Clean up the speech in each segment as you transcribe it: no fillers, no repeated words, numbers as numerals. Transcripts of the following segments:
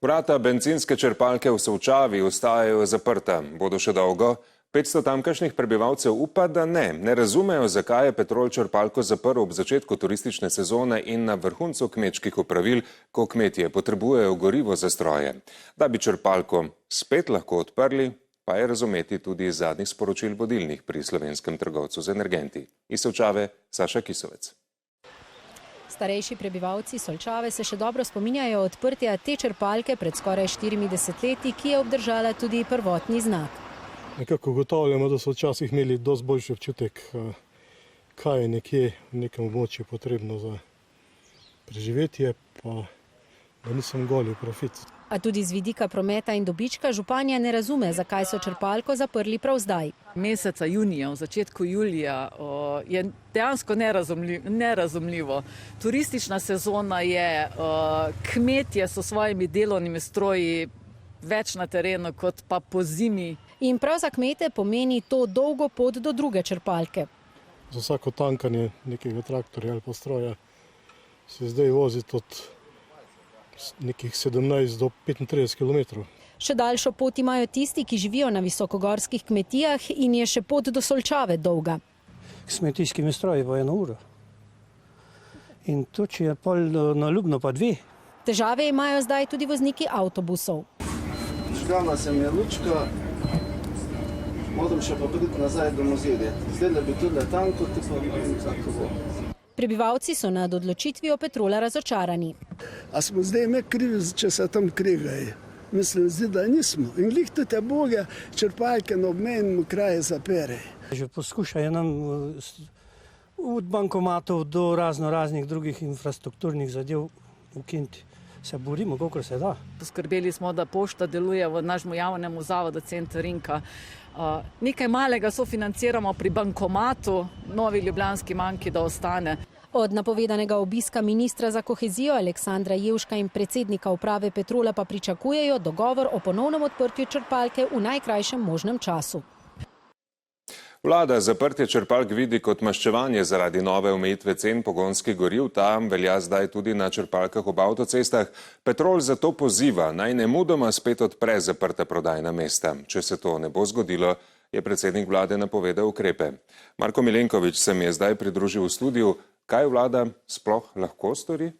Vrata bencinske črpalke v Solčavi ostajajo zaprta. Bodo še dolgo? 500 tamkajšnjih prebivalcev upa, da ne. Ne razumejo, zakaj je Petrol črpalko zaprl ob začetku turistične sezone in na vrhuncu kmečkih opravil, ko kmetje potrebujejo gorivo za stroje. Da bi črpalko spet lahko odprli, pa je razumeti tudi iz zadnjih sporočil vodilnih pri slovenskem trgovcu z energenti. Iz Solčave Saša Kisovec. Starejši prebivalci Solčave se še dobro spominjajo odprtja te črpalke pred skoraj 40 leti, ki je obdržala tudi prvotni znak. Nekako ugotavljamo, da so včasih imeli dosti boljši občutek, kaj je nekje v nekem območju potrebno za preživetje, pa da nisem goli profit. A tudi z vidika prometa in dobička županja ne razume, zakaj so črpalko zaprli prav zdaj. Meseca junija, v začetku julija je dejansko nerazumljivo. Turistična sezona je, kmetje so svojimi delovnimi stroji več na terenu kot pa po zimi. In prav za kmete pomeni to dolgo pot do druge črpalke. Za vsako tankanje nekega traktorja ali pa stroja se zdaj vozi od nekih 17 do 35 km. Še daljšo pot imajo tisti, ki živijo na visokogorskih kmetijah in je še pot do Solčave dolga. S kmetijskimi stroji po 1 uro. In to, če je pol na Ljubno pa 2. Težave imajo zdaj tudi vozniki avtobusov. Žgala se mi je lučka, moram še pa priti nazaj do mozirja. Zdaj da bi tudi tanko, ti pa vidim, kako bo. Prebivalci so nad odločitvijo Petrola razočarani. A smo zdaj me krivi, če se tam krigajo? Mislim, zdi, da nismo. In glih te boge črpalke na obmejnem kraju zapere. Že poskušajo nam od bankomatov do raznih drugih infrastrukturnih zadev ukiniti. Se borimo, koliko se da. Poskrbeli smo, da pošta deluje v našem javnemu zavodu Center Rinka. Nekaj malega sofinanciramo pri bankomatu, Novi Ljubljanski manjki, da ostane. Od napovedanega obiska ministra za kohezijo Aleksandra Jevška in predsednika uprave Petrola pa pričakujejo dogovor o ponovnem odprtju črpalke v najkrajšem možnem času. Vlada zaprtje črpalk vidi kot maščevanje zaradi nove omejitve cen pogonskih goriv. Tam velja zdaj tudi na črpalkah ob avtocestah. Petrol zato poziva, naj nemudoma spet odpre zaprta prodajna mesta. Če se to ne bo zgodilo, je predsednik vlade napovedal ukrepe. Marko Milenkovič se mi je zdaj pridružil v studiu. Kaj vlada sploh lahko stori?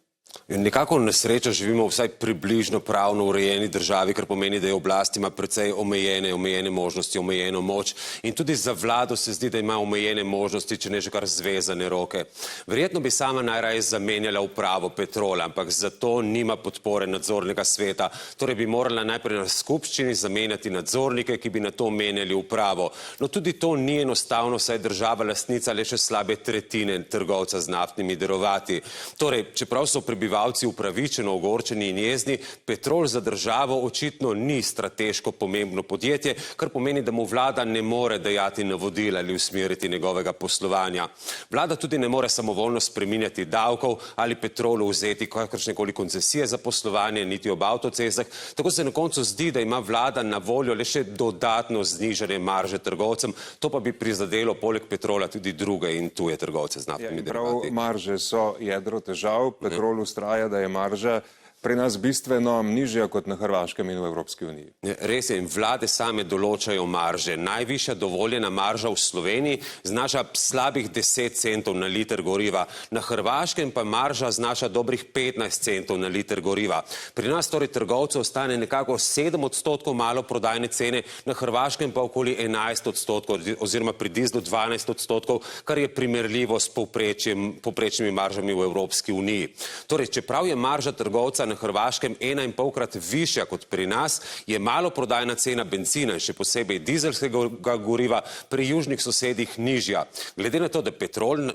Nekako na srečo živimo v vsaj približno pravno urejeni državi, kar pomeni, da je oblast ima precej omejene možnosti, omejeno moč in tudi za vlado se zdi, da ima omejene možnosti, če ne že kar zvezane roke. Verjetno bi sama najraje zamenjala upravo Petrola, ampak za to nima podpore nadzornega sveta. Torej bi morala najprej na skupščini zamenjati nadzornike, ki bi na to menjali upravo. No tudi to ni enostavno, saj je država lastnica le še slabe tretjine trgovca z naftnimi derivati. Torej, čeprav so prebivalci upravičeno ogorčeni in jezni, Petrol za državo očitno ni strateško pomembno podjetje, kar pomeni, da mu vlada ne more dajati navodila ali usmeriti njegovega poslovanja. Vlada tudi ne more samovoljno spreminjati davkov ali Petrolu vzeti kakršnekoli koncesije za poslovanje, niti ob avtocestah. Tako se na koncu zdi, da ima vlada na voljo le še dodatno znižanje marže trgovcem, to pa bi prizadelo poleg Petrola tudi druge in tuje trgovce z naftnimi derivati. Prav marže so jedro težav. Petrol ustraja, da je marža pri nas bistveno nižja kot na Hrvaškem in v Evropski uniji. Res je, in vlade same določajo marže. Najvišja dovoljena marža v Sloveniji znaša slabih 10 centov na liter goriva. Na Hrvaškem pa marža znaša dobrih 15 centov na liter goriva. Pri nas torej trgovcev ostane nekako 7% malo prodajne cene, na Hrvaškem pa okoli 11%, oziroma pri dizlu 12%, kar je primerljivo s povprečnimi maržami v Evropski uniji. Torej, čeprav je marža trgovca na Hrvaškem 1,5-krat višja kot pri nas, je maloprodajna cena bencina in še posebej dizelskega goriva pri južnih sosedih nižja. Glede na to, da Petrol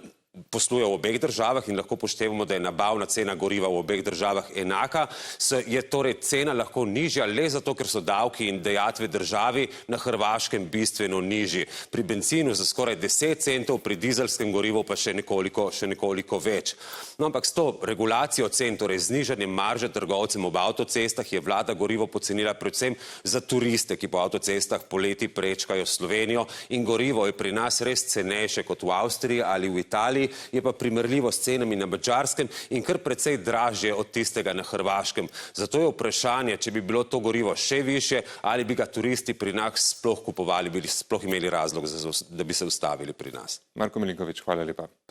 posluje v obeh državah in lahko poštevamo, da je nabavna cena goriva v obeh državah enaka, je torej cena lahko nižja le zato, ker so davki in dajatve državi na Hrvaškem bistveno nižji. Pri bencinu za skoraj 10 centov, pri dizelskem gorivu pa še nekoliko več. No, ampak s to regulacijo cen, torej znižanjem marže trgovcem ob avtocestah, je vlada gorivo pocenila predvsem za turiste, ki po avtocestah poleti prečkajo Slovenijo, in gorivo je pri nas res cenejše kot v Avstriji ali v Italiji. Italiji, je pa primerljivo s cenami na Madžarskem in kar precej dražje od tistega na Hrvaškem. Zato je vprašanje, če bi bilo to gorivo še višje, ali bi ga turisti pri nas sploh kupovali, bi sploh imeli razlog, da bi se ustavili pri nas. Marko Milinković, hvala lepa.